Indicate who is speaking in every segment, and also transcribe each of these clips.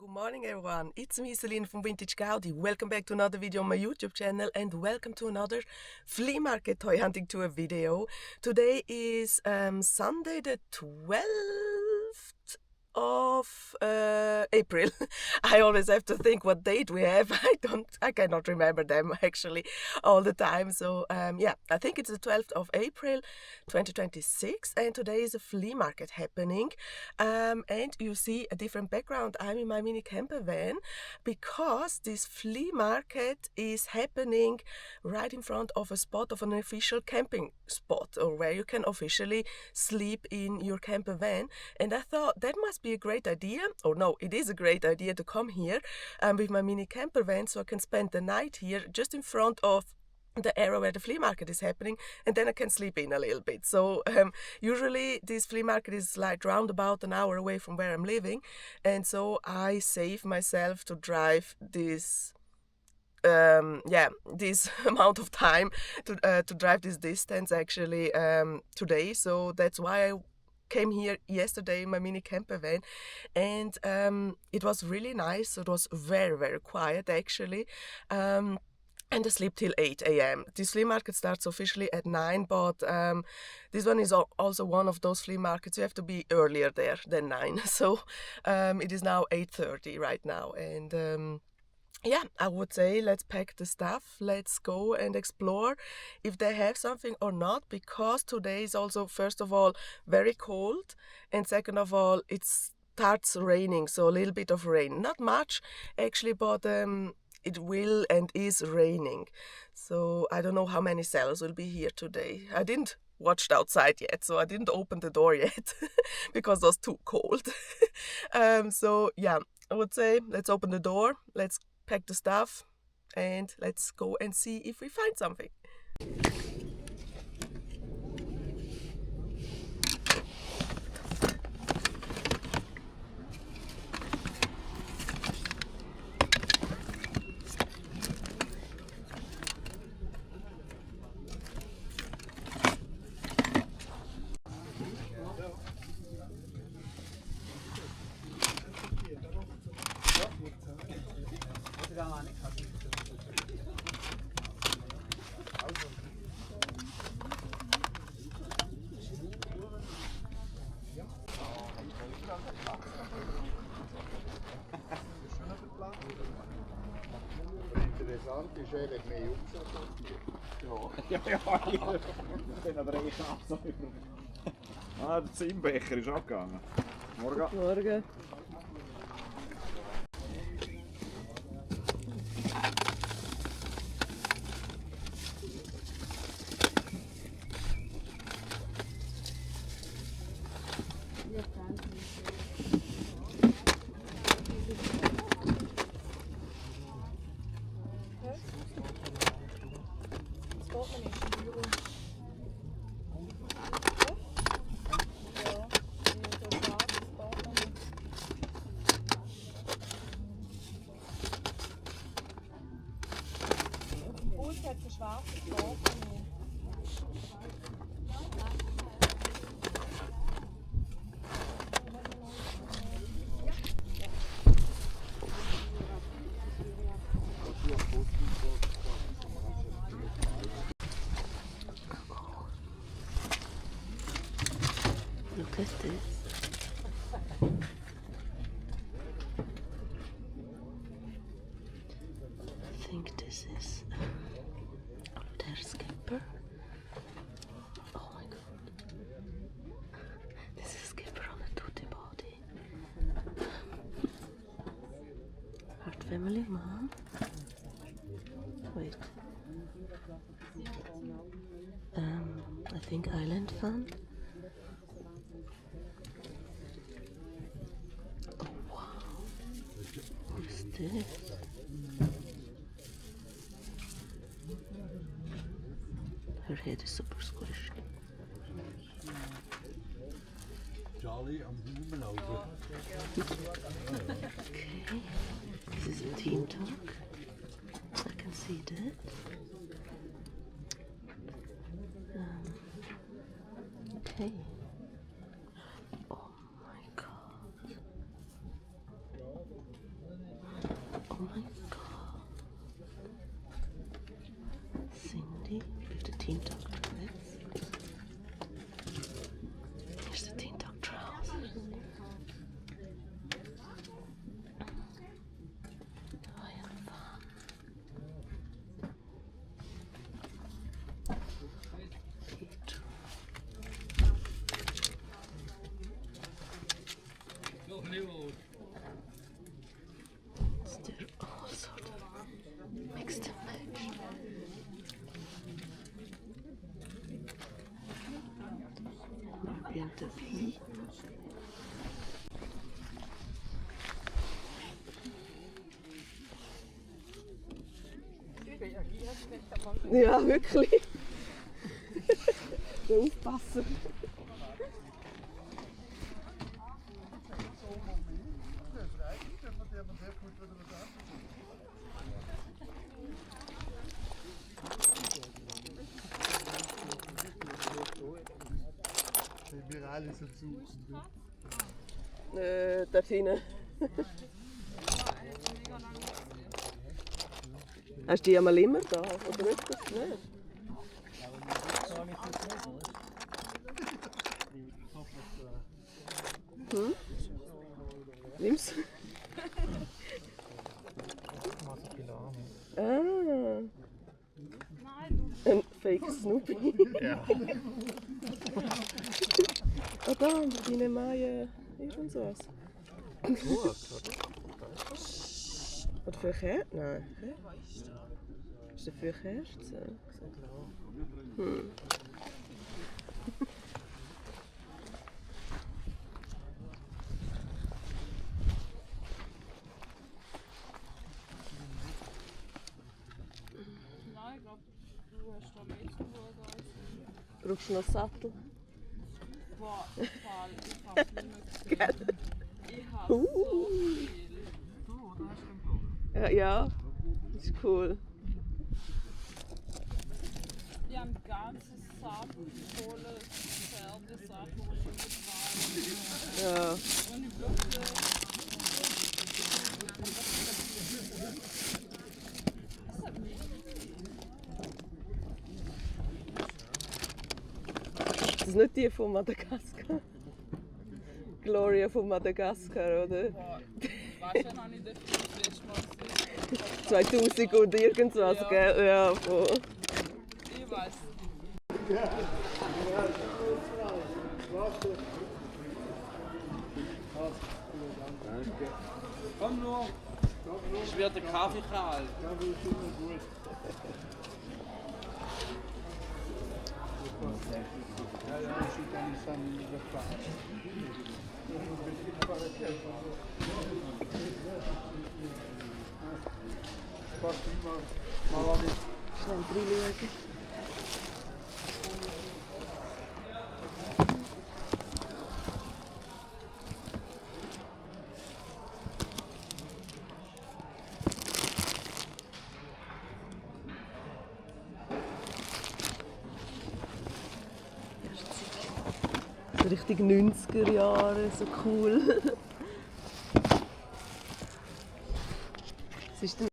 Speaker 1: Good morning everyone, it's me Celine from Vintage Gaudi. Welcome back to another video on my YouTube channel and welcome to another flea market toy hunting tour video. Today is Sunday the 12th of April. I always have to think what date we have. I cannot remember them actually all the time. So yeah, I think it's the 12th of April 2026 and today is a flea market happening. And you see a different background. I'm in my mini camper van because this flea market is happening right in front of a spot of an official camping spot, or where you can officially sleep in your camper van. And I thought that must be a great idea, or no, it is a great idea to come here with my mini camper van so I can spend the night here just in front of the area where the flea market is happening, and then I can sleep in a little bit. So usually this flea market is like round about an hour away from where I'm living, and so I save myself to drive this this amount of time to drive this distance actually today. So that's why I came here yesterday in my mini camper van, and it was really nice. It was very, very quiet actually. And I sleep till 8 a.m. This flea market starts officially at 9, but this one is also one of those flea markets you have to be earlier there than 9. So it is now 8:30 right now, and yeah, I would say let's pack the stuff, let's go and explore if they have something or not, because today is also, first of all, very cold, and second of all, it starts raining, so a little bit of rain. Not much actually, but it will and is raining. So I don't know how many sellers will be here today. I didn't watch outside yet, so I didn't open the door yet because it was too cold. So yeah, I would say let's open the door, let's pack the stuff, and let's go and see if we find something.
Speaker 2: Interessant ist eigentlich mehr Umsatz als wir.
Speaker 3: Ja, ich bin aber echt absolut. Der Zinnbecher ist abgegangen. Morgen.
Speaker 1: Morgen. Look at this. I think this is their skipper. Oh my god. This is skipper on a tutti body. Heart family, mom. Wait. I think Island Fun. Oh wow. What's this? Her head is super squishy.
Speaker 2: Charlie am Blumenauge.
Speaker 1: Okay. This is a teen talk. I can see that. Okay. Oh my god. Ja, wirklich. Aufpassen.
Speaker 2: Wir alle so zu.
Speaker 1: Dort hinten. Hast du die einmal immer da? Oder nicht? Nicht? Hm? Nimm's. Ah. Ein Fake Snoopy.
Speaker 2: Ja.
Speaker 1: Ah, da, deine Maie, irgendwas. Oder für Kerzen? Nein. Ist das für Kerzen? Hm.
Speaker 4: Nein, ich glaube, du hast da mehr zu tun.
Speaker 1: Brauchst du noch einen Sattel?
Speaker 4: Boah, ich hab's nicht mehr gesehen. Ich hab so viel.
Speaker 1: Ja, ja, ist cool.
Speaker 4: Die haben ein ganzes Sack voller Pferdesachen, die schon mit waren.
Speaker 1: Ja.
Speaker 4: Und ich glaube,
Speaker 1: Das ist nicht die von Madagaskar. Gloria von Madagaskar, oder?
Speaker 4: boah, weißt du, habe ich den Film das letzte Mal gesehen?
Speaker 1: 2000 und irgendwas,
Speaker 4: Ja.
Speaker 1: gell? Ja, voll.
Speaker 4: Ich weiß.
Speaker 5: Komm nur, ich werde Kaffee kalt.
Speaker 2: Ja, ja, ich schicke an die Sonne in der Flasche. Fast immer mal an die
Speaker 1: Schnell reinlegen. So richtig 90er Jahre, so cool. Was ist denn?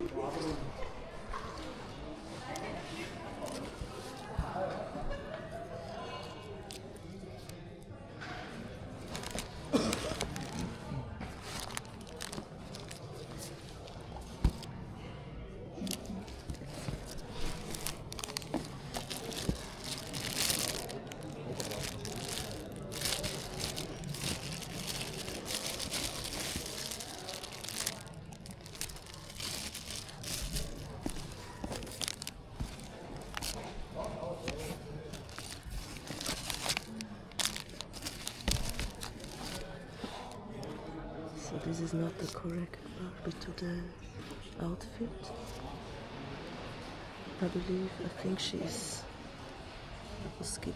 Speaker 1: So this is not the correct Barbie to the outfit. I think she's skipping.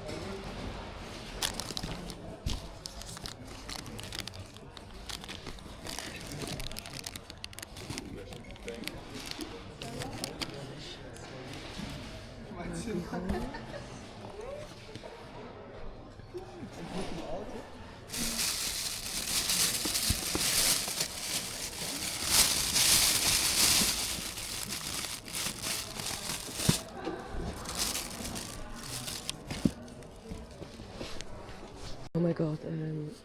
Speaker 1: Oh my god,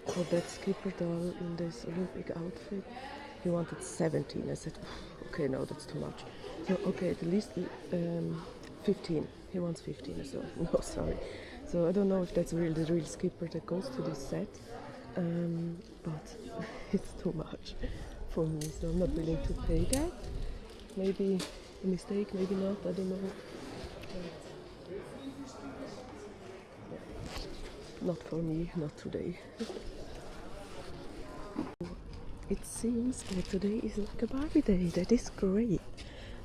Speaker 1: for that skipper doll in this Olympic outfit, he wanted 17. I said, okay, no, that's too much. So, okay, at least 15. He wants 15, so no, sorry. So I don't know if that's really the real skipper that goes to this set, but it's too much for me, so I'm not willing to pay that. Maybe a mistake, maybe not, I don't know. Not for me, not today. It seems that today is like a Barbie day. That is great.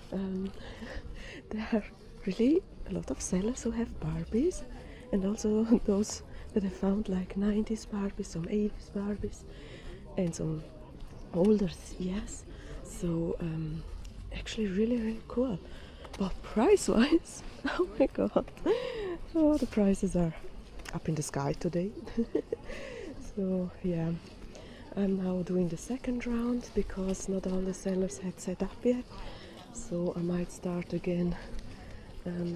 Speaker 1: There are really a lot of sellers who have Barbies, and also those that I found like 90s Barbies, some 80s Barbies, and some older, yes. So actually really cool. But price-wise, oh my god, oh, the prices are up in the sky today. So yeah, I'm now doing the second round because not all the sellers had set up yet. So I might start again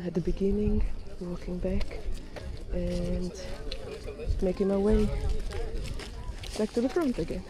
Speaker 1: at the beginning, walking back and making my way back to the front again.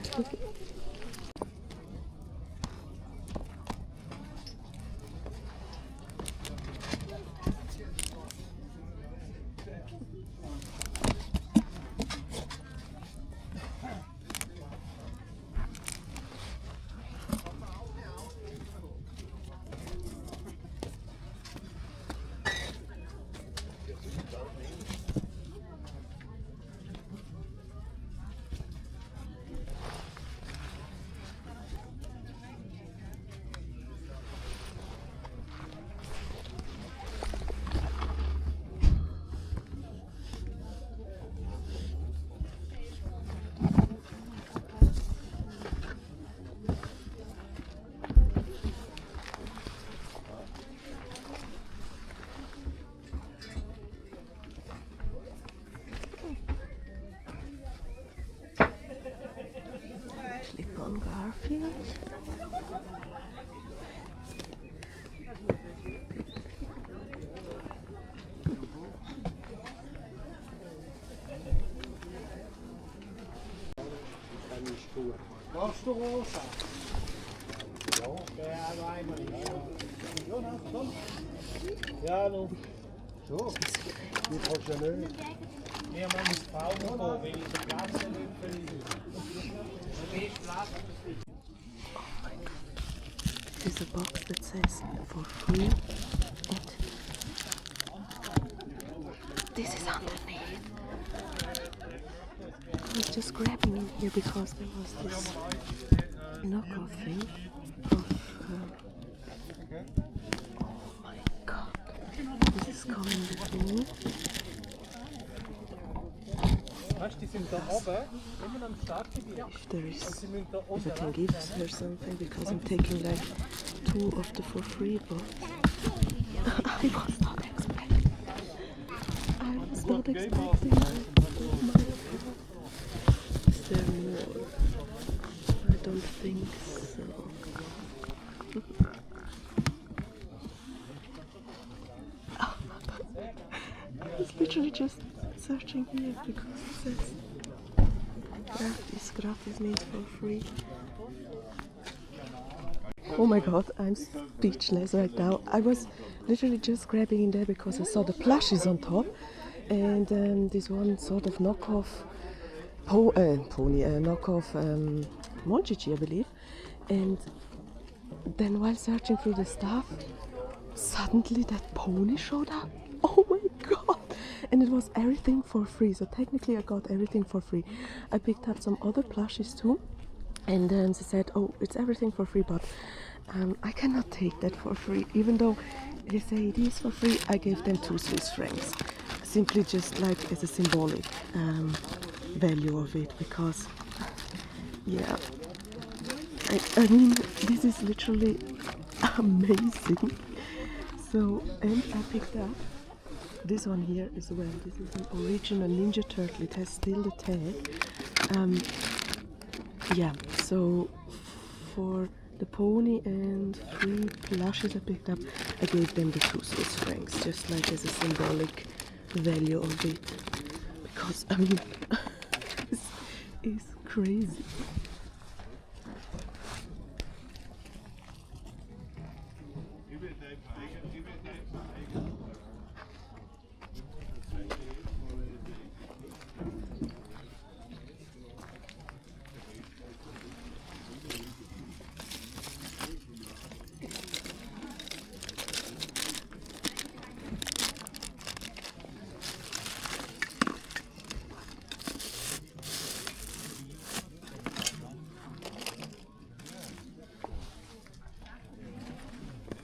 Speaker 1: Clip on Garfield.
Speaker 2: Machst du rosa? Ja, der einmal nicht. Ja, komm. Ja, noch. So, die kannst du ja nicht. Wir machen das Baum noch, weil der Platz nicht Platz.
Speaker 1: There's a box that says for free, and this is underneath. I was just grabbing in here because there was this knockoff thing of oh my god, this is coming with me.
Speaker 5: Weißt du, die sind da oben, immer am Startgebiet.
Speaker 1: If I can give her something, because I'm taking like 2 of the for free box. I was not expecting. Oh my god. Is there more? I don't think so. I was literally just searching here because it says gratis means for free. Oh my god, I'm speechless right now. I was literally just grabbing in there because I saw the plushies on top, and this one sort of knockoff knockoff Monchichi, I believe. And then while searching through the stuff, suddenly that pony showed up. Oh my god! And it was everything for free, so technically I got everything for free. I picked up some other plushies too, and then they said, oh, it's everything for free, but I cannot take that for free. Even though they say it is for free, I gave them 2 Swiss francs. Simply just like as a symbolic value of it, because, yeah, I mean, this is literally amazing. So, and I picked up this one here as well. This is an original Ninja Turtle. It has still the tag. Yeah, so for the pony and 3 plushes I picked up, I gave them the 2 Swiss francs, just like as a symbolic value of it. Because, I mean, this is crazy.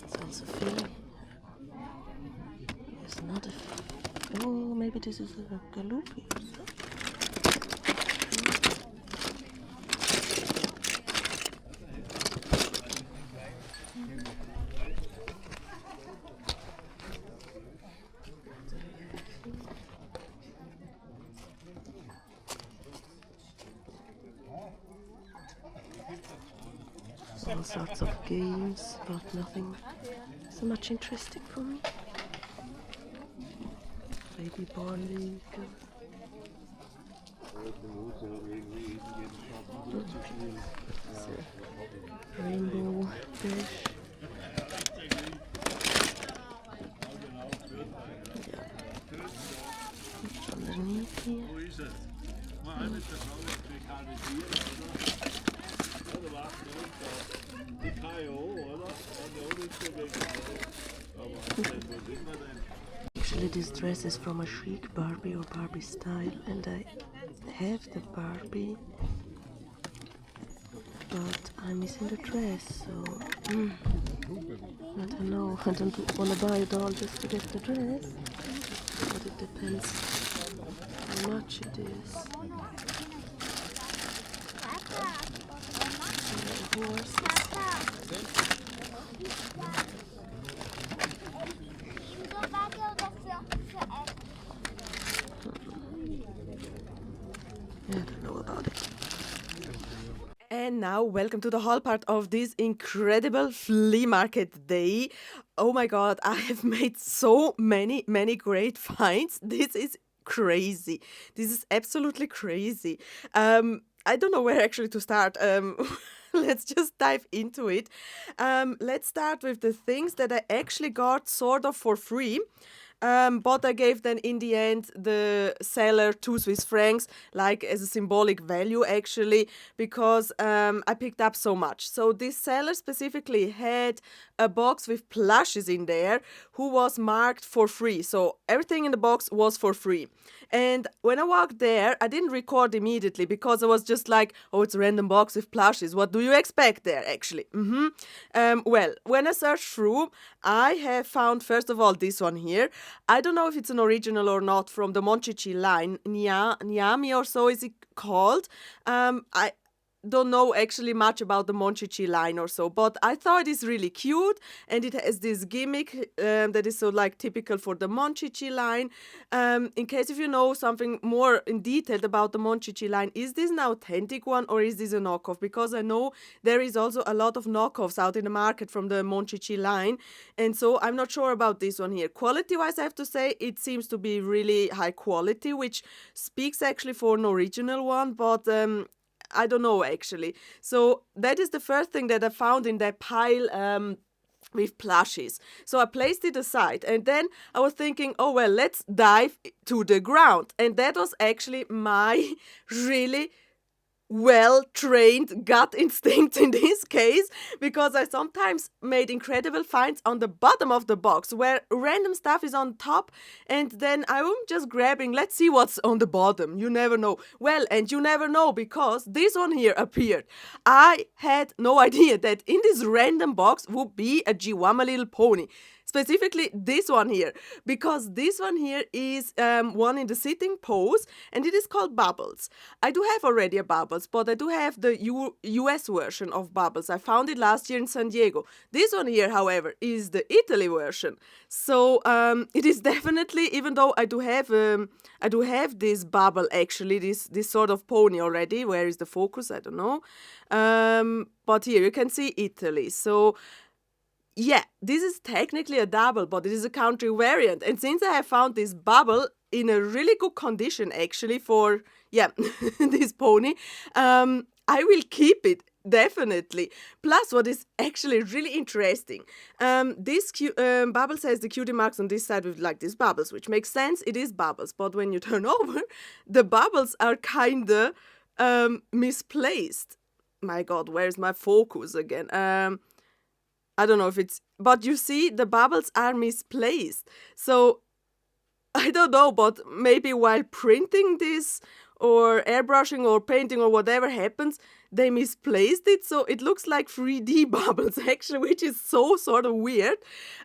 Speaker 1: It's also filling. this is a galupi or so. All sorts of games, but nothing so much interesting for me. Baby Barbies. Rainbow fish. Yeah. What's underneath here? Actually, this dress is from a chic Barbie or Barbie style, and I have the Barbie, but I'm missing the dress, so I don't know. I don't want to buy it all just to get the dress, but it depends how much it is. I don't know about it. And now, welcome to the haul part of this incredible flea market day. Oh my god, I have made so many great finds. This is crazy. This is absolutely crazy. I don't know where actually to start. Let's just dive into it. Let's start with the things that I actually got sort of for free. But I gave then in the end the seller 2 Swiss francs, like as a symbolic value actually, because I picked up so much. So this seller specifically had a box with plushes in there who was marked for free. So everything in the box was for free. And when I walked there, I didn't record immediately because I was just like, oh, it's a random box with plushes. What do you expect there actually? Well, when I searched through, I have found first of all this one here. I don't know if it's an original or not from the Monchichi line. Nyami or so is it called. I don't know actually much about the Monchichi line or so, but I thought it is really cute, and it has this gimmick that is so like typical for the Monchichi line. In case if you know something more in detail about the Monchichi line, is this an authentic one or is this a knockoff? Because I know there is also a lot of knockoffs out in the market from the Monchichi line, and so I'm not sure about this one here. Quality-wise, I have to say it seems to be really high quality, which speaks actually for an original one, but I don't know actually. So that is the first thing that I found in that pile with plushies. So I placed it aside, and then I was thinking, oh well, let's dive to the ground. And that was actually my really well-trained gut instinct in this case, because I sometimes made incredible finds on the bottom of the box where random stuff is on top, and then I'm just grabbing, let's see what's on the bottom. You never know. Well, and you never know because this one here appeared. I had no idea that in this random box would be a Chihuahua little pony. Specifically this one here, because this one here is one in the sitting pose, and it is called Bubbles. I do have already a Bubbles, but I do have the US version of Bubbles. I found it last year in San Diego. This one here, however, is the Italy version. So it is definitely, even though I do have this Bubble actually, this sort of pony already. Where is the focus? I don't know. But here you can see Italy. So yeah, this is technically a double, but it is a country variant. And since I have found this Bubble in a really good condition, actually, for, yeah, this pony, I will keep it, definitely. Plus, what is actually really interesting, this Bubbles has the cutie marks on this side with like these bubbles, which makes sense, it is bubbles. But when you turn over, the bubbles are kind of misplaced. My God, where's my focus again? I don't know if it's, but you see the bubbles are misplaced. So I don't know, but maybe while printing this or airbrushing or painting or whatever happens, they misplaced it. So it looks like 3D bubbles actually, which is so sort of weird.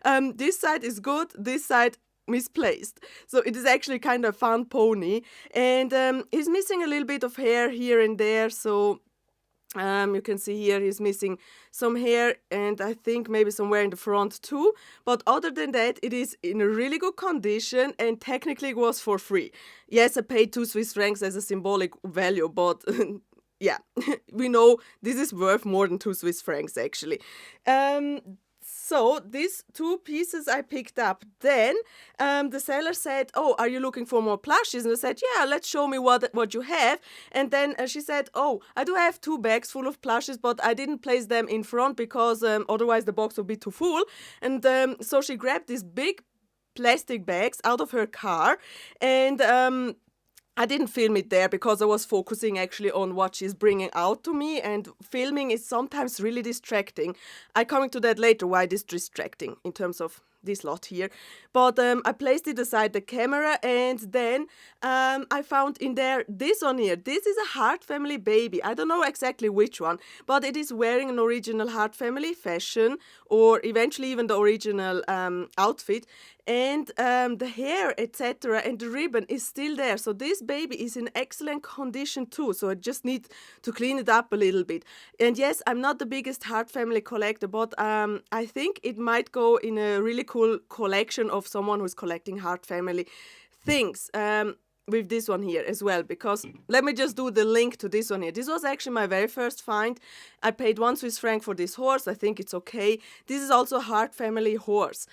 Speaker 1: This side is good. This side misplaced. So it is actually kind of a fun pony, and he's missing a little bit of hair here and there. So you can see here he's missing some hair, and I think maybe somewhere in the front too. But other than that, it is in a really good condition, and technically it was for free. Yes, I paid 2 Swiss francs as a symbolic value, but yeah, we know this is worth more than 2 Swiss francs actually. So these 2 pieces I picked up. Then the seller said, "Oh, are you looking for more plushies?" And I said, "Yeah, let's show me what you have." And then she said, "Oh, I do have 2 bags full of plushies, but I didn't place them in front because otherwise the box would be too full." And so she grabbed these big plastic bags out of her car, and I didn't film it there because I was focusing actually on what she's bringing out to me, and filming is sometimes really distracting. I'm coming to that later, why it is distracting in terms of this lot here. But I placed it aside the camera, and then I found in there this one here. This is a Hart Family baby. I don't know exactly which one, but it is wearing an original Hart Family fashion, or eventually even the original outfit. And the hair, etc., and the ribbon is still there. So this baby is in excellent condition too. So I just need to clean it up a little bit. And yes, I'm not the biggest Hart Family collector, but I think it might go in a really cool collection of someone who's collecting Hart Family things. With this one here as well, because let me just do the link to this one here. This was actually my very first find. I paid 1 Swiss franc for this horse. I think it's okay. This is also a Hart Family horse,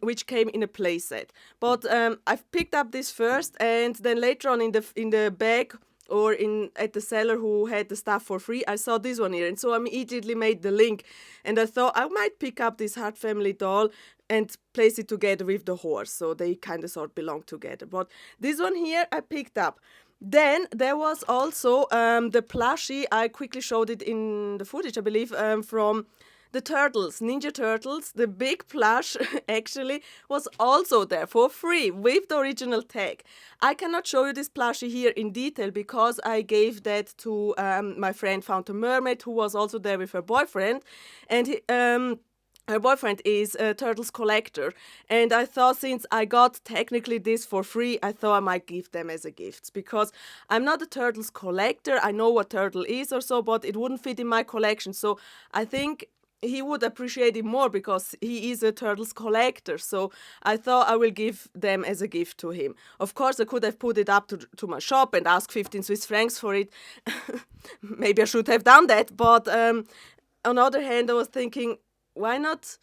Speaker 1: which came in a playset. But I've picked up this first, and then later on in the bag or at the seller who had the stuff for free, I saw this one here, and so I immediately made the link, and I thought I might pick up this Hart Family doll and place it together with the horse, so they kind of sort of belong together. But this one here I picked up. Then there was also the plushie. I quickly showed it in the footage, I believe, from the Turtles, Ninja Turtles. The big plush actually was also there for free with the original tag. I cannot show you this plushie here in detail because I gave that to my friend Fountain Mermaid, who was also there with her boyfriend, and her boyfriend is a Turtles collector, and I thought since I got technically this for free, I thought I might give them as a gift, because I'm not a Turtles collector. I know what turtle is or so, but it wouldn't fit in my collection. So I think he would appreciate it more because he is a Turtles collector. So I thought I will give them as a gift to him. Of course, I could have put it up to my shop and asked 15 Swiss francs for it. Maybe I should have done that. But on the other hand, I was thinking, why not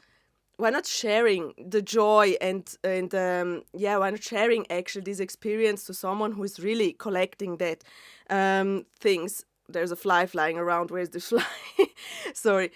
Speaker 1: sharing the joy and why not sharing actually this experience to someone who is really collecting that things. There's a fly flying around. Where's the fly? Sorry.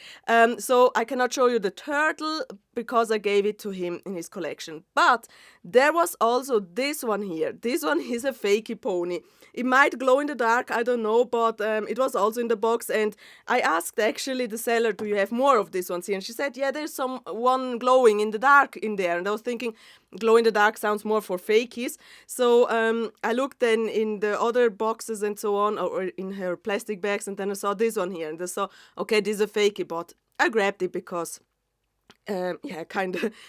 Speaker 1: So I cannot show you the turtle because I gave it to him in his collection. But there was also this one here. This one is a fakey pony. It might glow in the dark, I don't know, but it was also in the box. And I asked actually the seller, do you have more of these ones here? And she said, yeah, there's some one glowing in the dark in there. And I was thinking, glow in the dark sounds more for fakies. So I looked then in the other boxes and so on, or in her plastic bags, and then I saw this one here. And I saw, okay, this is a fakey, but I grabbed it because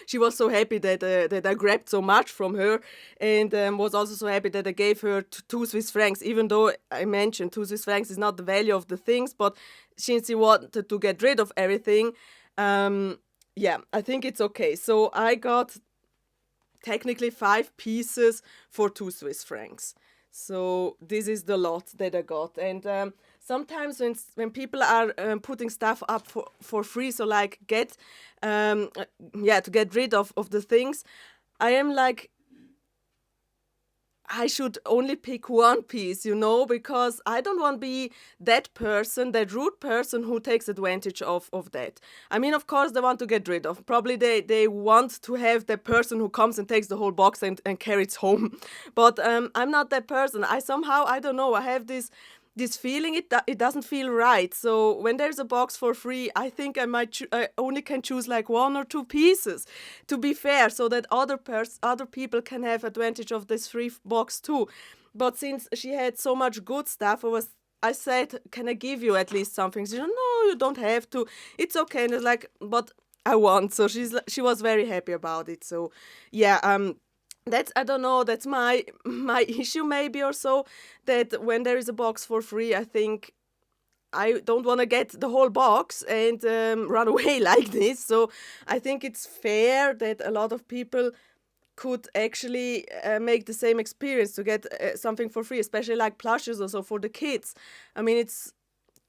Speaker 1: she was so happy that I grabbed so much from her, and was also so happy that I gave her 2 Swiss francs, even though I mentioned 2 Swiss francs is not the value of the things, but since she wanted to get rid of everything, I think it's okay. So I got technically 5 pieces for 2 Swiss francs. So this is the lot that I got. And sometimes when people are putting stuff up for free, so like to get rid of the things, I am like, I should only pick one piece, because I don't want to be that person, that rude person who takes advantage of that. I mean, of course, they want to get rid of. Probably they want to have the person who comes and takes the whole box and carries home. But I'm not that person. I don't know, I have this feeling it doesn't feel right. So when there's a box for free, I think I only can choose like 1 or 2 pieces, to be fair, so that other people can have advantage of this free box too. But since she had so much good stuff, I said, can I give you at least something? She said, no, you don't have to. It's okay. And it's like, but I want. So she was very happy about it. So yeah, that's, I don't know, that's my issue maybe or so, that when there is a box for free, I think I don't want to get the whole box and run away like this. So I think it's fair that a lot of people could actually make the same experience to get something for free, especially like plushes also for the kids. I mean, it's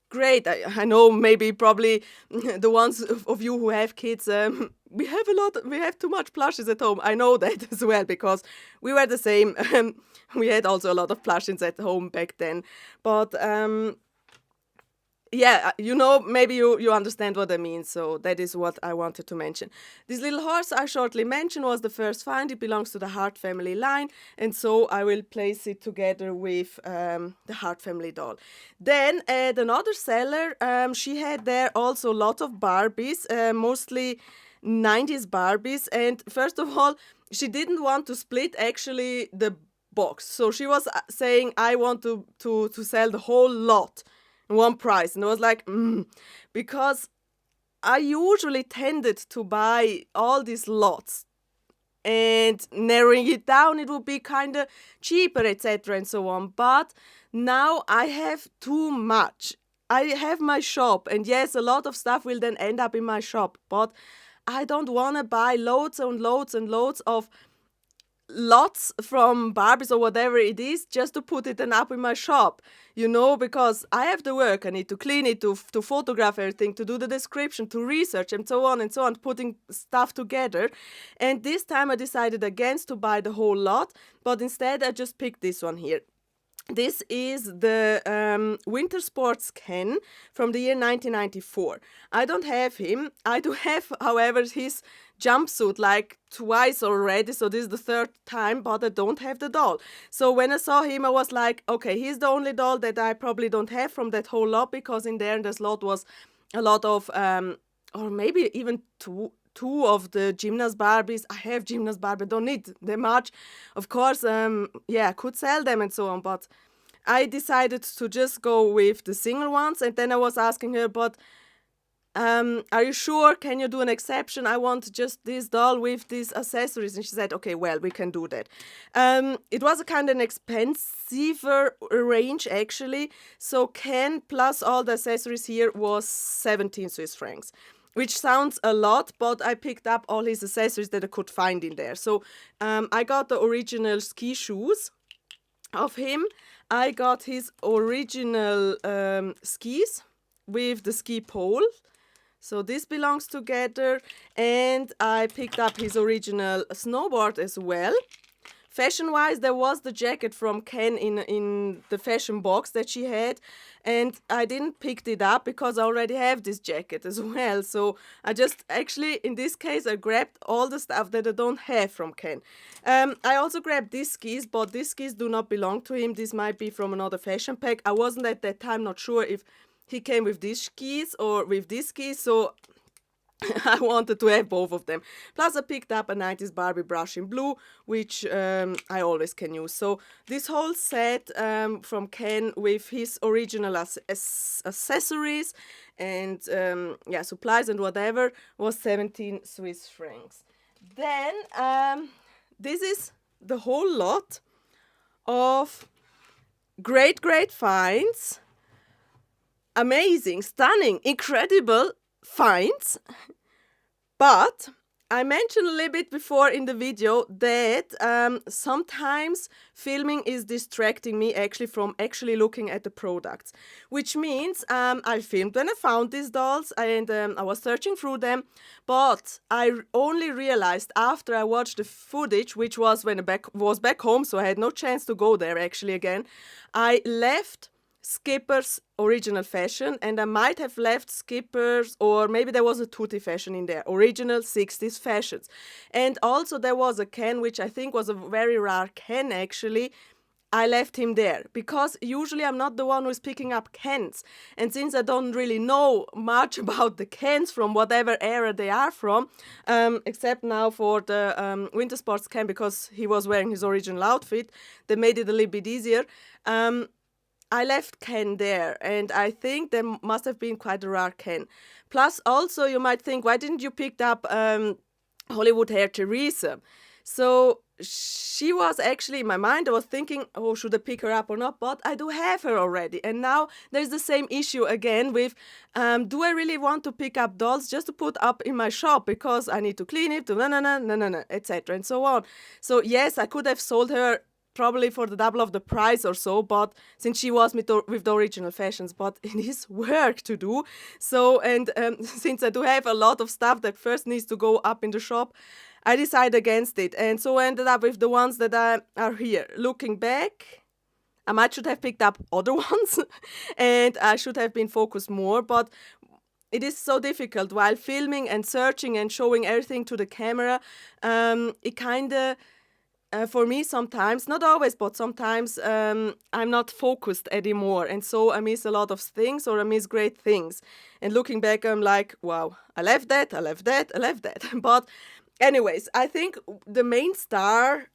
Speaker 1: great. I know maybe probably the ones of you who have kids, we have too much plushes at home. I know that as well, because we were the same. We had also a lot of plushes at home back then. But yeah, you know, maybe you understand what I mean, so that is what I wanted to mention. This little horse I shortly mentioned was the first find. It belongs to the Hart family line, and so I will place it together with the Hart family doll. Then at another seller, she had there also a lot of Barbies, mostly 90s Barbies, and first of all, she didn't want to split actually the box. So she was saying, I want to sell the whole lot one price, and I was like, because I usually tended to buy all these lots, and narrowing it down, it would be kind of cheaper, etc. and so on. But now I have too much. I have my shop, and yes, a lot of stuff will then end up in my shop, but I don't want to buy loads and loads and loads of lots from Barbies or whatever it is just to put it then up in my shop, you know, because I have the work. I need to clean it, to photograph everything, to do the description, to research, and so on, putting stuff together. And this time I decided against to buy the whole lot, but instead I just picked this one here. This is the Winter Sports Ken from the year 1994. I don't have him. I do have, however, his jumpsuit like twice already, so this is the third time, but I don't have the doll. So when I saw him, I was like, okay, he's the only doll that I probably don't have from that whole lot, because in there in this lot was a lot of, or maybe even two of the Gymnast Barbies. I have Gymnast Barbie, don't need them much. Of course, yeah, I could sell them and so on, but I decided to just go with the single ones. And then I was asking her, but are you sure? Can you do an exception? I want just this doll with these accessories. And she said, okay, well, we can do that. It was a kind of an expensive range, actually. So Ken plus all the accessories here was 17 Swiss francs. Which sounds a lot, but I picked up all his accessories that I could find in there. So I got the original ski shoes of him. I got his original skis with the ski pole. So this belongs together. And I picked up his original snowboard as well. Fashion-wise, there was the jacket from Ken in the fashion box that she had, and I didn't pick it up because I already have this jacket as well. So I just, actually, in this case, I grabbed all the stuff that I don't have from Ken. I also grabbed these skis, but these skis do not belong to him. This might be from another fashion pack. I wasn't at that time not sure if he came with these skis or with these skis, so I wanted to have both of them. Plus I picked up a 90s Barbie brush in blue, which I always can use. So this whole set from Ken with his original accessories and yeah, supplies and whatever was 17 Swiss francs. Then this is the whole lot of great finds. Amazing, stunning, incredible finds. But I mentioned a little bit before in the video that sometimes filming is distracting me actually from actually looking at the products, which means I filmed when I found these dolls and I was searching through them, but I only realized after I watched the footage, which was when I was back home, so I had no chance to go there actually again. I left Skipper's original fashion, and I might have left Skipper's, or maybe there was a Tutti fashion in there, original 60s fashions. And also there was a Ken, which I think was a very rare Ken actually. I left him there because usually I'm not the one who's picking up Kens, and since I don't really know much about the Kens from whatever era they are from, except now for the Winter Sports Ken, because he was wearing his original outfit, they made it a little bit easier. I left Ken there, and I think there must have been quite a rare Ken. Plus, also, you might think, why didn't you pick up Hollywood Hair Teresa? So she was actually in my mind. I was thinking, oh, should I pick her up or not? But I do have her already. And now there's the same issue again with, do I really want to pick up dolls just to put up in my shop because I need to clean it, etc. and so on. So yes, I could have sold her probably for the double of the price or so, but since she was with the original fashions, but it is work to do. So, and since I do have a lot of stuff that first needs to go up in the shop, I decided against it, and so I ended up with the ones that are here. Looking back, I might should have picked up other ones, and I should have been focused more, but it is so difficult while filming and searching and showing everything to the camera. It kind of, for me sometimes, not always, but sometimes I'm not focused anymore, and so I miss a lot of things, or I miss great things. And looking back, I'm like, wow, I left that. But anyways, I think the main star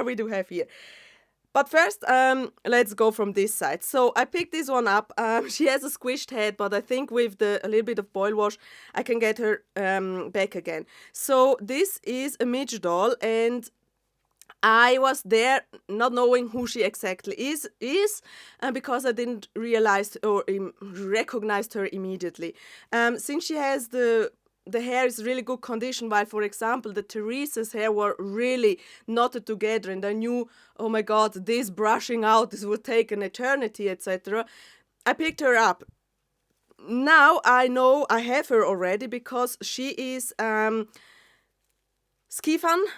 Speaker 1: we do have here. But first, let's go from this side. So I picked this one up. She has a squished head, but I think with a little bit of boil wash, I can get her back again. So this is a Midge doll, and I was there not knowing who she exactly is, because I didn't realize or recognized her immediately. Since she has the hair is really good condition, while, for example, the Teresa's hair were really knotted together, and I knew, oh my God, this brushing out, this would take an eternity, etc. I picked her up. Now I know I have her already because she is Skifan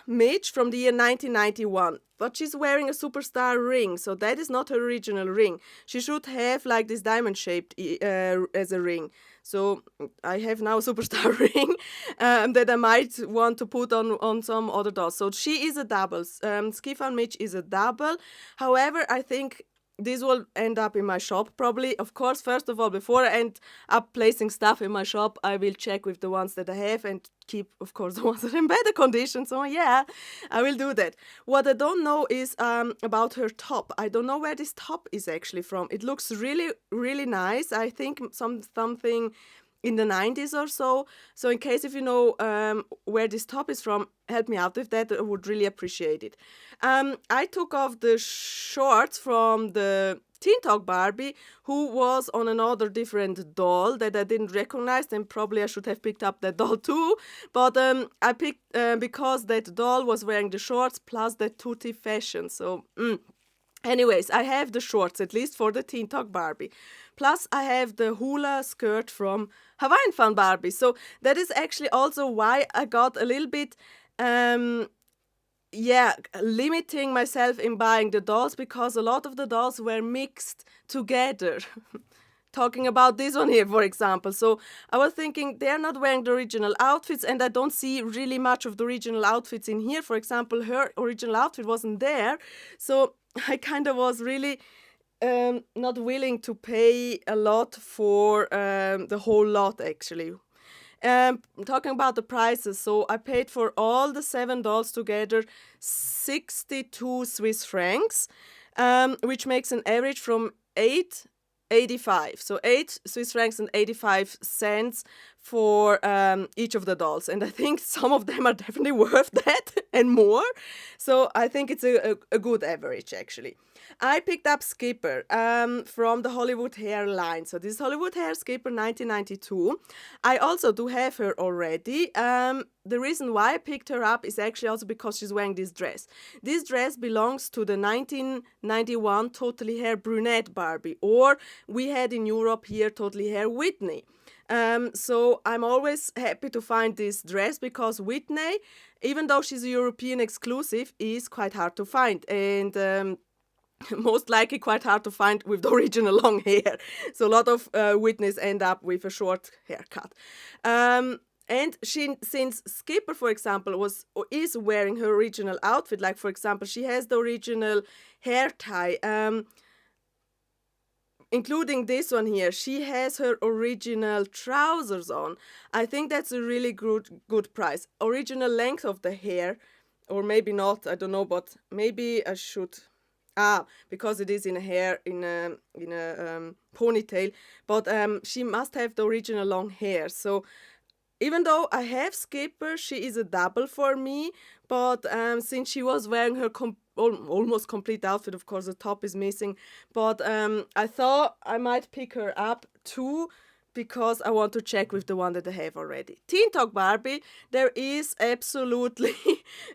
Speaker 1: Midge from the year 1991, but she's wearing a superstar ring, so that is not her original ring. She should have like this diamond shaped as a ring. So I have now a superstar ring that I might want to put on some other dolls. So she is a double. Skifan Midge is a double. However, I think this will end up in my shop probably. Of course, first of all, before I end up placing stuff in my shop, I will check with the ones that I have and keep, of course, the ones that are in better condition. So yeah, I will do that. What I don't know is about her top. I don't know where this top is actually from. It looks really, really nice. I think something in the 90s or so. So in case if you know where this top is from, help me out with that. I would really appreciate it. I took off the shorts from the Teen Talk Barbie, who was on another different doll that I didn't recognize, and probably I should have picked up that doll too. But I picked because that doll was wearing the shorts plus the tutti fashion. So anyways, I have the shorts, at least for the Teen Talk Barbie. Plus, I have the hula skirt from Hawaiian Fun Barbie. So that is actually also why I got a little bit, limiting myself in buying the dolls, because a lot of the dolls were mixed together. Talking about this one here, for example. So I was thinking they're not wearing the original outfits, and I don't see really much of the original outfits in here. For example, her original outfit wasn't there. So I kind of was really not willing to pay a lot for the whole lot, actually. Talking about the prices, so I paid for all the 7 dolls together 62 Swiss francs, which makes an average from 8.85. So 8 Swiss francs and 85 cents for each of the dolls. And I think some of them are definitely worth that and more. So I think it's a good average, actually. I picked up Skipper from the Hollywood Hair line. So this is Hollywood Hair Skipper 1992. I also do have her already. The reason why I picked her up is actually also because she's wearing this dress. This dress belongs to the 1991 Totally Hair Brunette Barbie, or we had in Europe here Totally Hair Whitney. So I'm always happy to find this dress, because Whitney, even though she's a European exclusive, is quite hard to find, and most likely quite hard to find with the original long hair. So a lot of Whitneys end up with a short haircut. And since Skipper, for example, is wearing her original outfit, like for example, she has the original hair tie, including this one here, she has her original trousers on. I think that's a really good price. Original length of the hair, or maybe not, I don't know, but maybe I should. Because it is in a ponytail, but she must have the original long hair. So even though I have Skipper, she is a double for me. But since she was wearing her almost complete outfit, of course the top is missing. But I thought I might pick her up too, because I want to check with the one that I have already. Teen Talk Barbie, there is absolutely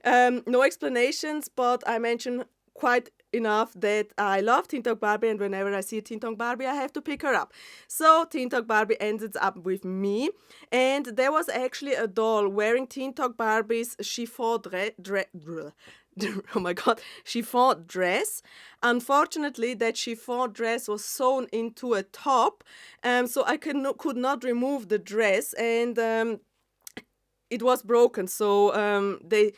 Speaker 1: no explanations, but I mentioned quite enough that I love Teen Talk Barbie, and whenever I see a Teen Talk Barbie, I have to pick her up. So Teen Talk Barbie ended up with me, and there was actually a doll wearing Teen Talk Barbie's chiffon oh my god, chiffon dress. Unfortunately, that chiffon dress was sewn into a top, so I could not remove the dress, and it was broken. So they,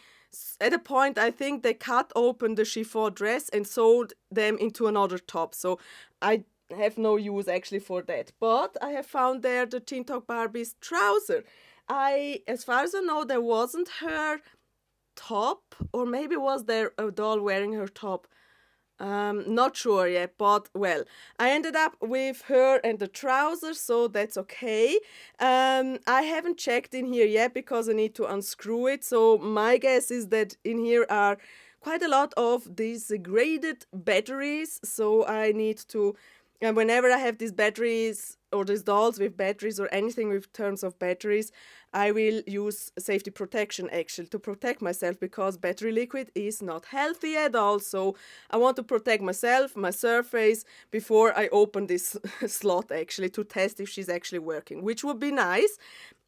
Speaker 1: at a point, I think they cut open the chiffon dress and sewed them into another top. So I have no use actually for that. But I have found there the Teen Talk Barbie's trouser. As far as I know, there wasn't her top, or maybe was there a doll wearing her top? Not sure yet, but well, I ended up with her and the trousers, so that's okay. I haven't checked in here yet because I need to unscrew it, so my guess is that in here are quite a lot of these graded batteries, so I need to, and whenever I have these batteries or these dolls with batteries or anything with terms of batteries, I will use safety protection actually to protect myself, because battery liquid is not healthy at all. So I want to protect myself, my surface, before I open this slot actually, to test if she's actually working, which would be nice.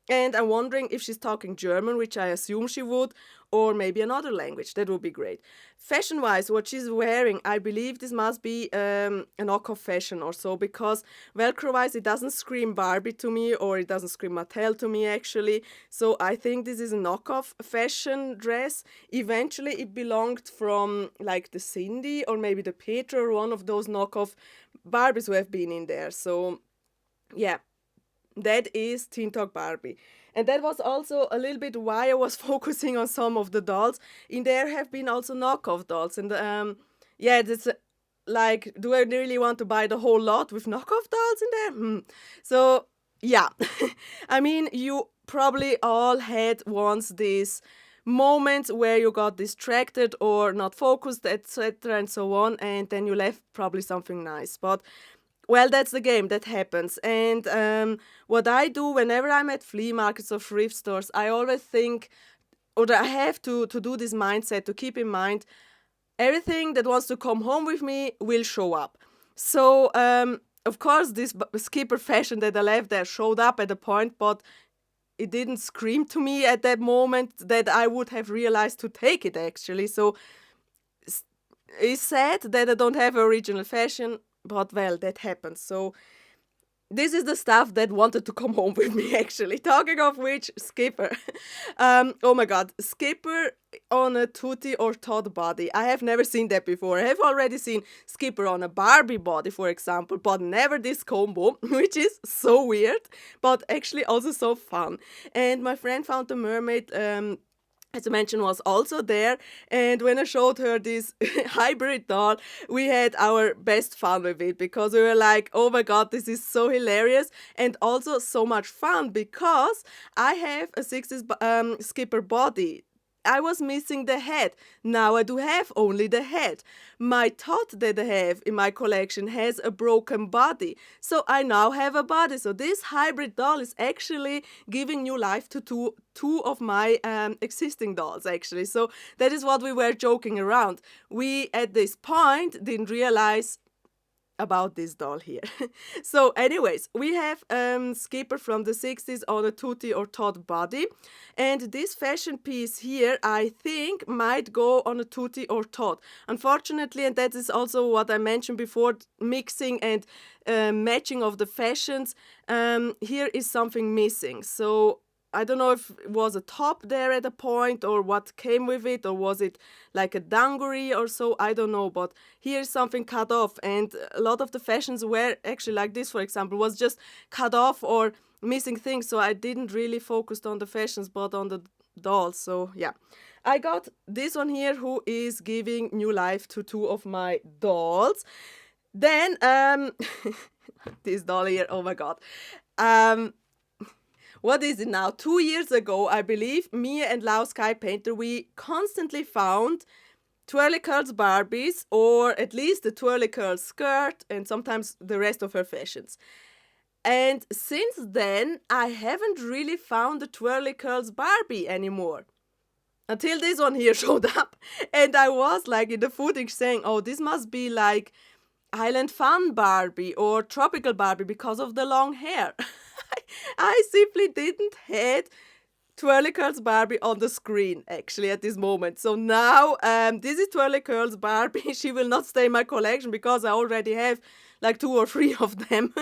Speaker 1: And I'm wondering if she's talking German, which I assume she would, or maybe another language. That would be great. Fashion-wise, what she's wearing, I believe this must be a knockoff fashion or so, because Velcro-wise, it doesn't scream Barbie to me, or it doesn't scream Mattel to me, actually. So I think this is a knockoff fashion dress. Eventually, it belonged from, like, the Cindy, or maybe the Petra, or one of those knockoff Barbies who have been in there. So, yeah. That is Teen Talk Barbie. And that was also a little bit why I was focusing on some of the dolls. In there have been also knockoff dolls. And yeah, it's like, do I really want to buy the whole lot with knockoff dolls in there? So, yeah. I mean, you probably all had once this moments where you got distracted or not focused, etc. and so on. And then you left probably something nice. But well, that's the game, that happens. And what I do whenever I'm at flea markets or thrift stores, I always think, or I have to do this mindset, to keep in mind, everything that wants to come home with me will show up. So, of course, this Skipper fashion that I left there showed up at a point, but it didn't scream to me at that moment that I would have realized to take it, actually. So, it's sad that I don't have original fashion, but well, that happens. So this is the stuff that wanted to come home with me, actually. Talking of which, Skipper. Oh my god, Skipper on a Tutti or Todd body. I have never seen that before. I have already seen Skipper on a Barbie body, for example, but never this combo, which is so weird, but actually also so fun. And my friend found the mermaid, as I mentioned, was also there, and when I showed her this hybrid doll, we had our best fun with it, because we were like, oh my god, this is so hilarious, and also so much fun, because I have a 60s Skipper body. I was missing the head. Now I do have only the head. My tot that I have in my collection has a broken body. So I now have a body. So this hybrid doll is actually giving new life to two of my existing dolls, actually. So that is what we were joking around. We, at this point, didn't realize about this doll here. So anyways, we have Skipper from the 60s on a Tutti or Todd body, and this fashion piece here I think might go on a Tutti or Todd. Unfortunately, and that is also what I mentioned before, mixing and matching of the fashions, here is something missing. So I don't know if it was a top there at a point, or what came with it, or was it like a dungaree or so, I don't know, but here's something cut off, and a lot of the fashions were actually like this, for example, was just cut off or missing things, so I didn't really focus on the fashions but on the dolls. So yeah, I got this one here who is giving new life to two of my dolls. Then this doll here, oh my god, what is it now? 2 years ago, I believe, me and Lau Sky Painter, we constantly found twirly curls Barbies, or at least the twirly curls skirt, and sometimes the rest of her fashions. And since then, I haven't really found the twirly curls Barbie anymore. Until this one here showed up. And I was like in the footage saying, oh, this must be like Island Fun Barbie or Tropical Barbie because of the long hair. I simply didn't had Twirly Curls Barbie on the screen actually at this moment. So now this is Twirly Curls Barbie. She will not stay in my collection because I already have like 2 or 3 of them.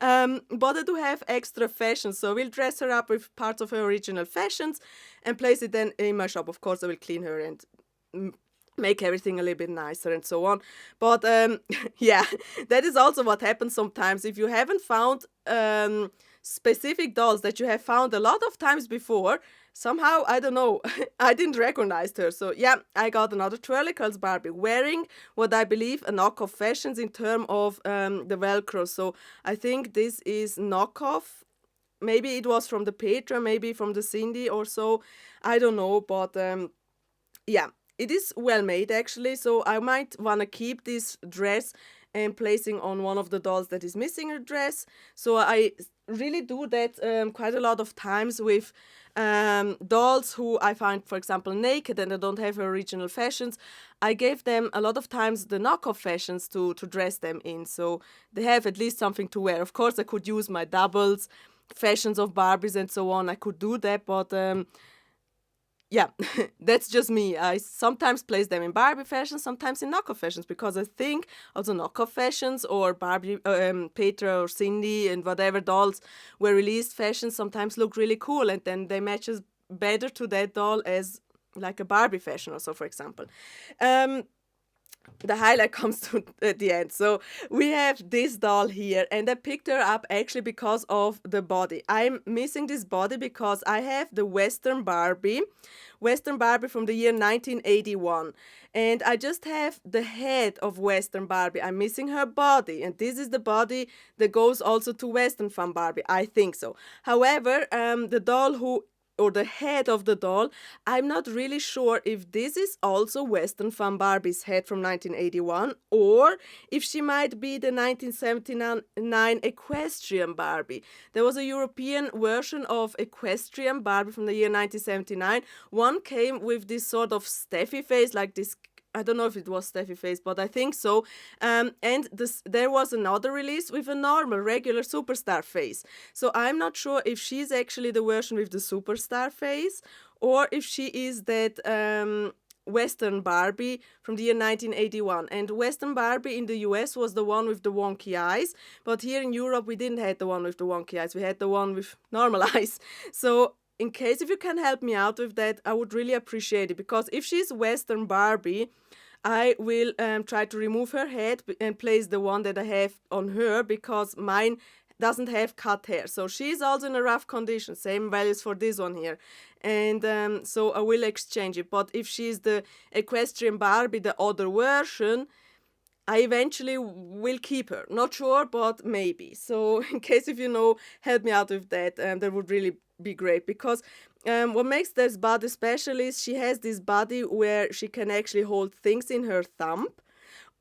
Speaker 1: But I do have extra fashions, so I will dress her up with parts of her original fashions and place it then in my shop. Of course, I will clean her and make everything a little bit nicer and so on. But yeah, that is also what happens sometimes. If you haven't found specific dolls that you have found a lot of times before, somehow, I don't know, I didn't recognize her. So yeah, I got another Twirly Curls Barbie wearing what I believe a knockoff fashions in terms of the Velcro. So I think this is knockoff. Maybe it was from the Petra, maybe from the Cindy or so. I don't know, but yeah, it is well made actually. So I might want to keep this dress and placing on one of the dolls that is missing her dress. So I really do that quite a lot of times with dolls who I find, for example, naked and I don't have her original fashions. I gave them a lot of times the knockoff fashions to dress them in, so they have at least something to wear. Of course, I could use my doubles, fashions of Barbies and so on. I could do that, but yeah, that's just me. I sometimes place them in Barbie fashions, sometimes in knockoff fashions, because I think also knockoff fashions or Barbie, Petra or Cindy and whatever dolls were released fashions sometimes look really cool, and then they matches better to that doll as like a Barbie fashion or so, for example. The highlight comes to at the end. So we have this doll here, and I picked her up actually because of the body. I'm missing this body because I have the Western Barbie from the year 1981, and I just have the head of Western Barbie. I'm missing her body, and this is the body that goes also to Western Fun Barbie. I think so. However, the doll or the head of the doll, I'm not really sure if this is also Western Fun Barbie's head from 1981, or if she might be the 1979 Equestrian Barbie. There was a European version of Equestrian Barbie from the year 1979. One came with this sort of Steffi face, like this. I don't know if it was Steffi face, but I think so. And there was another release with a normal, regular superstar face. So I'm not sure if she's actually the version with the superstar face, or if she is that Western Barbie from the year 1981. And Western Barbie in the US was the one with the wonky eyes, but here in Europe we didn't have the one with the wonky eyes. We had the one with normal eyes. So in case if you can help me out with that, I would really appreciate it, because if she's Western Barbie, I will try to remove her head and place the one that I have on her, because mine doesn't have cut hair. So she's also in a rough condition, same values for this one here. And so I will exchange it. But if she's the Equestrian Barbie, the other version, I eventually will keep her. Not sure, but maybe. So in case if you know, help me out with that. That would really be great, because what makes this body special is she has this body where she can actually hold things in her thumb.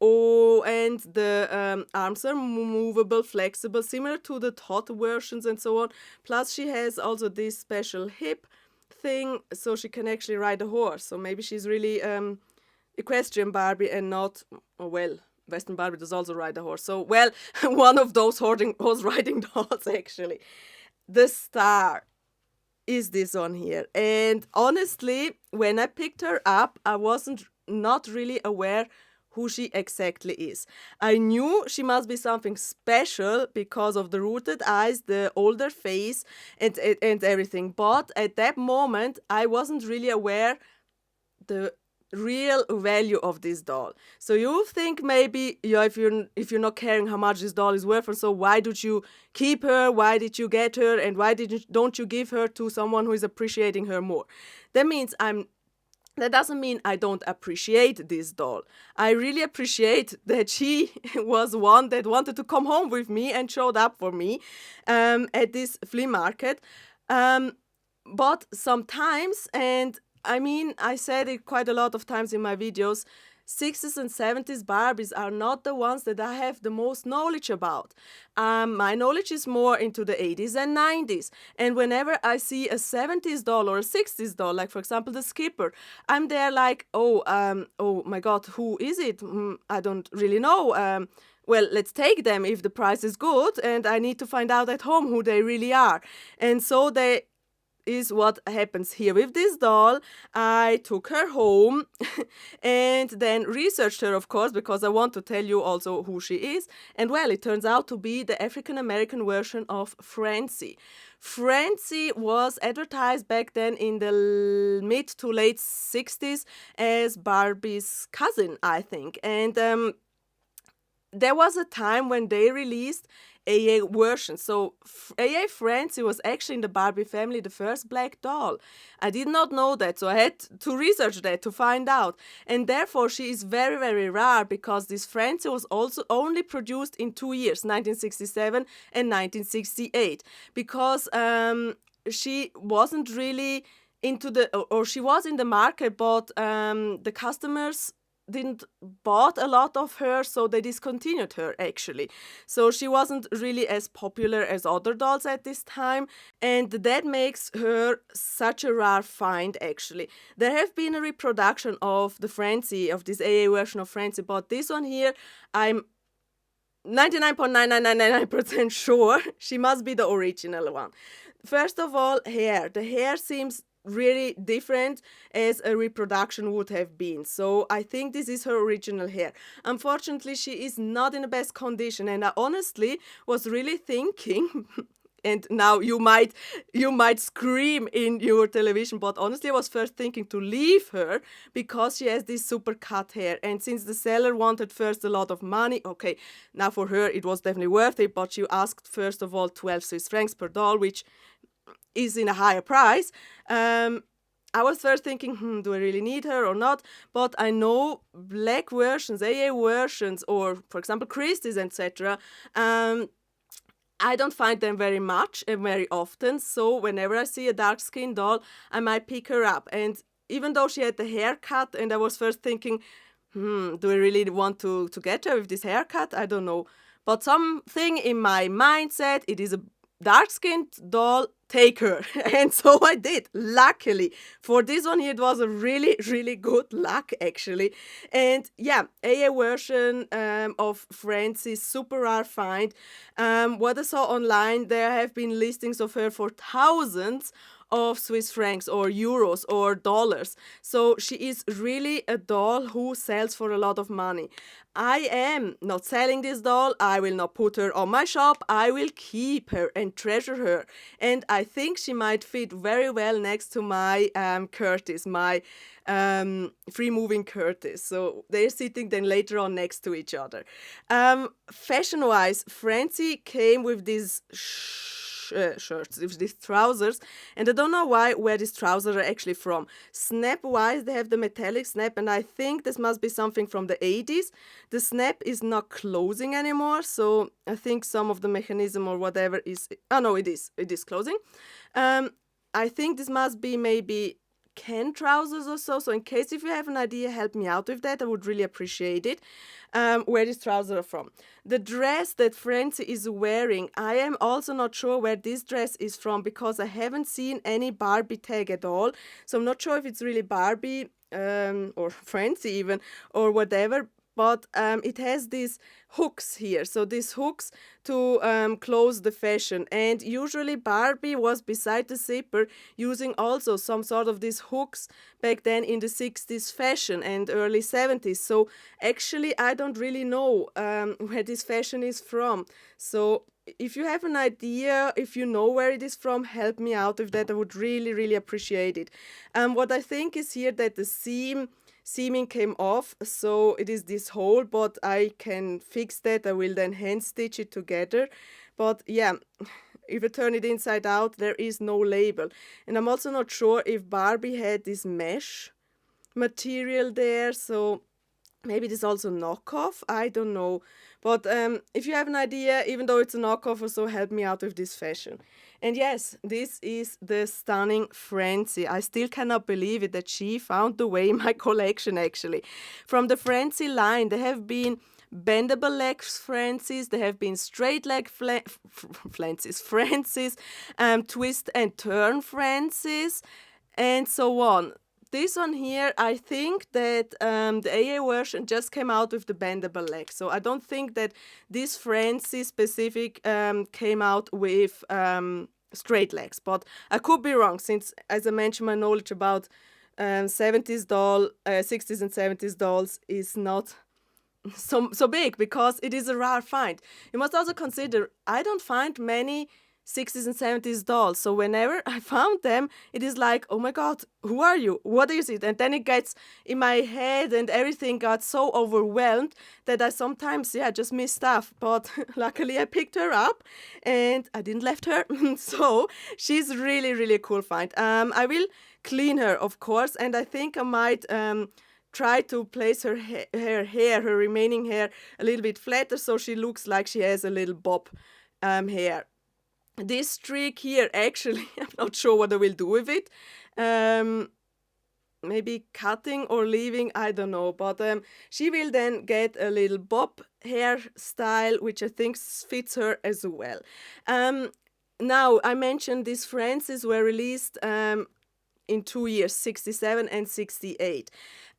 Speaker 1: Oh, and the arms are movable, flexible, similar to the Tot versions and so on. Plus she has also this special hip thing, so she can actually ride a horse. So maybe she's really Equestrian Barbie and not, oh well, Western Barbie does also ride a horse. So, well, one of those horse riding dolls actually. The star is this one here. And honestly, when I picked her up, I wasn't not really aware who she exactly is. I knew she must be something special because of the rooted eyes, the older face, and everything. But at that moment, I wasn't really aware the real value of this doll. So you think maybe, yeah, if you're not caring how much this doll is worth, and so why did you keep her? Why did you get her? And why don't you give her to someone who is appreciating her more? That doesn't mean I don't appreciate this doll. I really appreciate that she was one that wanted to come home with me and showed up for me at this flea market. But sometimes, and I mean, I said it quite a lot of times in my videos, 60s and 70s Barbies are not the ones that I have the most knowledge about. My knowledge is more into the 80s and 90s. And whenever I see a 70s doll or a 60s doll, like for example the Skipper, I'm there like, oh my God, who is it? I don't really know. Well, let's take them if the price is good, and I need to find out at home who they really are. And so they is what happens here with this doll. I took her home and then researched her, of course, because I want to tell you also who she is. And well, it turns out to be the African American version of Francie. Francie was advertised back then in the mid to late 60s as Barbie's cousin, I think. And there was a time when they released AA version. So AA Francie was actually in the Barbie family the first black doll. I did not know that, so I had to research that to find out. And therefore she is very, very rare, because this Francie was also only produced in 2 years, 1967 and 1968, because she wasn't really into the, or she was in the market, but the customers didn't bought a lot of her, so they discontinued her actually. So she wasn't really as popular as other dolls at this time, and that makes her such a rare find actually. There have been a reproduction of the Francie, of this AA version of Francie, but this one here, I'm 99.99999% sure she must be the original one. First of all, hair. The hair seems really different as a reproduction would have been. So I think this is her original hair. Unfortunately, she is not in the best condition, and I honestly was really thinking and now you might scream in your television, but honestly I was first thinking to leave her because she has this super cut hair, and since the seller wanted first a lot of money, okay, now for her it was definitely worth it, but she asked first of all 12 Swiss francs per doll, which is in a higher price. I was first thinking, do I really need her or not? But I know black versions, AA versions, or for example Christie's, etc. I don't find them very much and very often. So whenever I see a dark skin doll, I might pick her up. And even though she had the haircut, and I was first thinking, do I really want to get her with this haircut? I don't know. But something in my mind said, it is a dark-skinned doll, take her. And so I did, luckily. For this one here, it was a really, really good luck, actually. And yeah, AA version of Francie's super rare find. What I saw online, there have been listings of her for thousands of Swiss francs or euros or dollars. So she is really a doll who sells for a lot of money. I am not selling this doll. I will not put her on my shop. I will keep her and treasure her. And I think she might fit very well next to my Curtis, my free-moving Curtis. So they're sitting then later on next to each other. Fashion-wise, Francie came with these shirts, with these trousers, and I don't know where these trousers are actually from. Snap wise, they have the metallic snap, and I think this must be something from the 80s. The snap is not closing anymore, so I think some of the mechanism or whatever is, oh no, it is closing. I think this must be maybe Ken trousers or so. So in case if you have an idea, help me out with that. I would really appreciate it. Where these trousers are from. The dress that Francie is wearing, I am also not sure where this dress is from because I haven't seen any Barbie tag at all. So I'm not sure if it's really Barbie or Francie even or whatever. But it has these hooks here. So these hooks to close the fashion. And usually Barbie was beside the zipper using also some sort of these hooks back then in the 60s fashion and early 70s. So actually I don't really know where this fashion is from. So if you have an idea, if you know where it is from, help me out with that. I would really, really appreciate it. What I think is here that the seaming came off, so it is this hole, but I can fix that. I will then hand stitch it together. But yeah, if I turn it inside out, there is no label. And I'm also not sure if Barbie had this mesh material there, so maybe this is also knockoff, I don't know. But if you have an idea, even though it's a knockoff or so, help me out with this fashion. And yes, this is the stunning Francie. I still cannot believe it that she found the way in my collection, actually. From the Francie line, there have been bendable leg Francies, there have been straight leg Francies, twist and turn Francies, and so on. This one here, I think that the AA version just came out with the bendable leg. So I don't think that this Francie specific came out with straight legs. But I could be wrong, since, as I mentioned, my knowledge about 70s doll, 60s and 70s dolls is not so big, because it is a rare find. You must also consider, I don't find many 60s and 70s dolls. So whenever I found them, it is like, oh my God, who are you? What is it? And then it gets in my head and everything got so overwhelmed that I sometimes, just miss stuff. But luckily I picked her up and I didn't left her. So she's really, really a cool find. I will clean her, of course, and I think I might try to place her her remaining hair a little bit flatter, so she looks like she has a little bob hair. This streak here, actually, I'm not sure what I will do with it. Maybe cutting or leaving, I don't know. But she will then get a little bob hairstyle, which I think fits her as well. Now, I mentioned these Francies were released in 2 years, 67 and 68.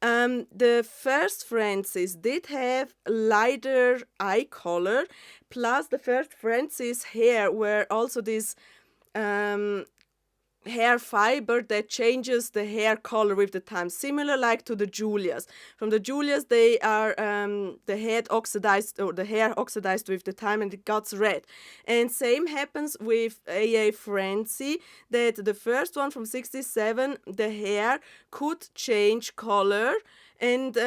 Speaker 1: The first Francies did have lighter eye color, plus the first Francies hair were also this hair fiber that changes the hair color with the time, similar like to the Julias. From the Julias, they are the hair oxidized with the time, and it got red. And same happens with AA Francie, that the first one from 67, the hair could change color, and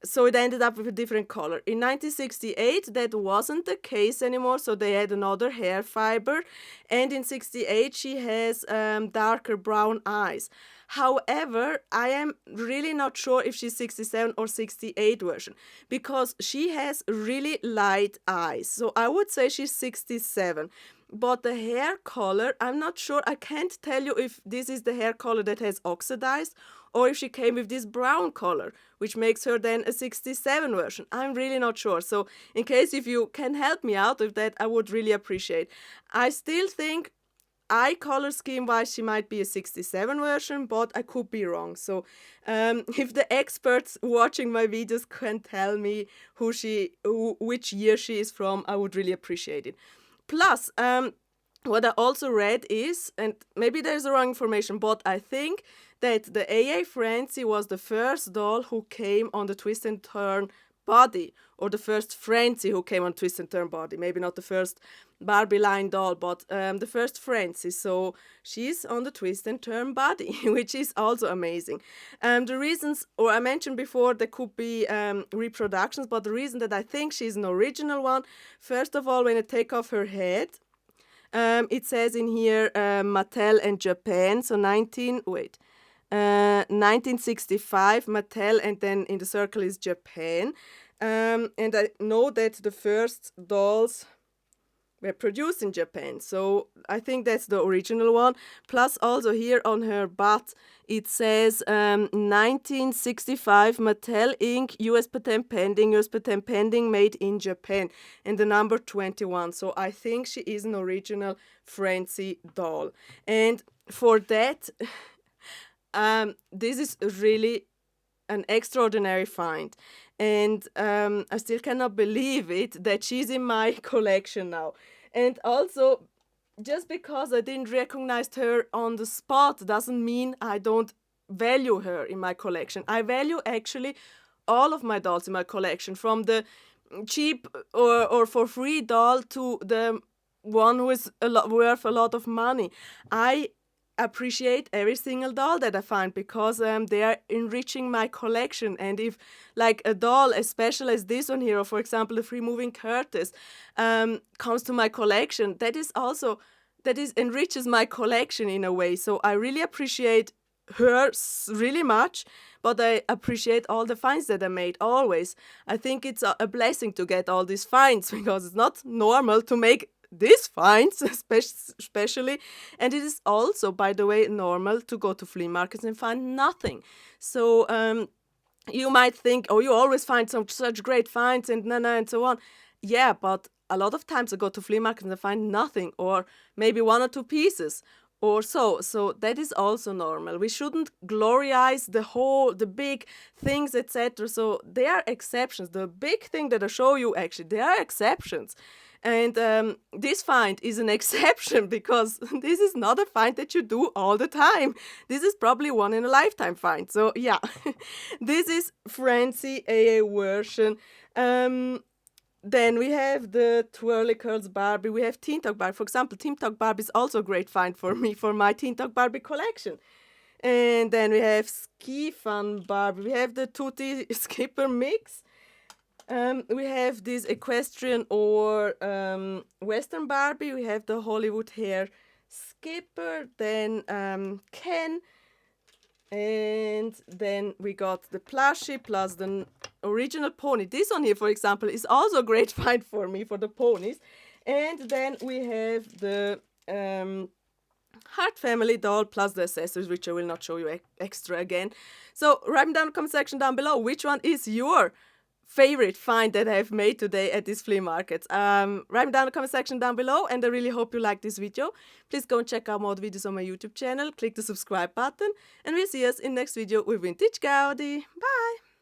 Speaker 1: so it ended up with a different color. In 1968, that wasn't the case anymore, so they had another hair fiber. And in 68, she has darker brown eyes. However, I am really not sure if she's 67 or 68 version, because she has really light eyes. So I would say she's 67. But the hair color, I'm not sure. I can't tell you if this is the hair color that has oxidized, or if she came with this brown color, which makes her then a 67 version. I'm really not sure. So in case if you can help me out with that, I would really appreciate. I still think eye color scheme wise she might be a 67 version, but I could be wrong. So if the experts watching my videos can tell me which year she is from, I would really appreciate it. Plus, what I also read is, and maybe there's the wrong information, but I think that the AA Francie was the first doll who came on the twist and turn body, or the first Francie who came on twist and turn body. Maybe not the first Barbie line doll, but the first Francie. So she's on the twist and turn body, which is also amazing. The reasons, or I mentioned before, there could be reproductions, but the reason that I think she's an original one, first of all, when I take off her head, it says in here Mattel and Japan, so 1965 Mattel, and then in the circle is Japan. And I know that the first dolls were produced in Japan, so I think that's the original one. Plus also here on her butt it says 1965 Mattel Inc. US patent pending, made in Japan, and the number 21. So I think she is an original Francie doll, and for that this is really an extraordinary find. And I still cannot believe it that she's in my collection now. And also, just because I didn't recognize her on the spot doesn't mean I don't value her in my collection. I value actually all of my dolls in my collection, from the cheap or for free doll to the one who is worth a lot of money. I appreciate every single doll that I find, because they are enriching my collection. And if like a doll as special as this one here, or for example the free moving Curtis, comes to my collection, that enriches my collection in a way. So I really appreciate her really much, but I appreciate all the finds that I made always. I think it's a blessing to get all these finds, because it's not normal to make these finds especially. And it is also, by the way, normal to go to flea markets and find nothing. So you might think, oh, you always find such great finds and so on. Yeah, but a lot of times I go to flea markets and I find nothing, or maybe one or two pieces or so. So that is also normal. We shouldn't glorize the big things, etc. So there are exceptions. The big thing that I show you, actually, there are exceptions. And this find is an exception because this is not a find that you do all the time. This is probably one in a lifetime find. So yeah, this is Francie AA version. Then we have the Twirly Curls Barbie. We have Teen Talk Barbie. For example, Teen Talk Barbie is also a great find for me for my Teen Talk Barbie collection. And then we have Ski Fun Barbie. We have the Tutti Skipper mix. We have this equestrian or Western Barbie. We have the Hollywood Hair Skipper. Then Ken. And then we got the plushie plus the original pony. This one here, for example, is also a great find for me for the ponies. And then we have the Heart Family doll plus the accessories, which I will not show you extra again. So write me down in the comment section down below which one is your favorite find that I have made today at this flea market. Write me down in the comment section down below, and I really hope you like this video. Please go and check out more videos on my YouTube channel. Click the subscribe button, and we'll see us in next video with Vintage Gaudi. Bye!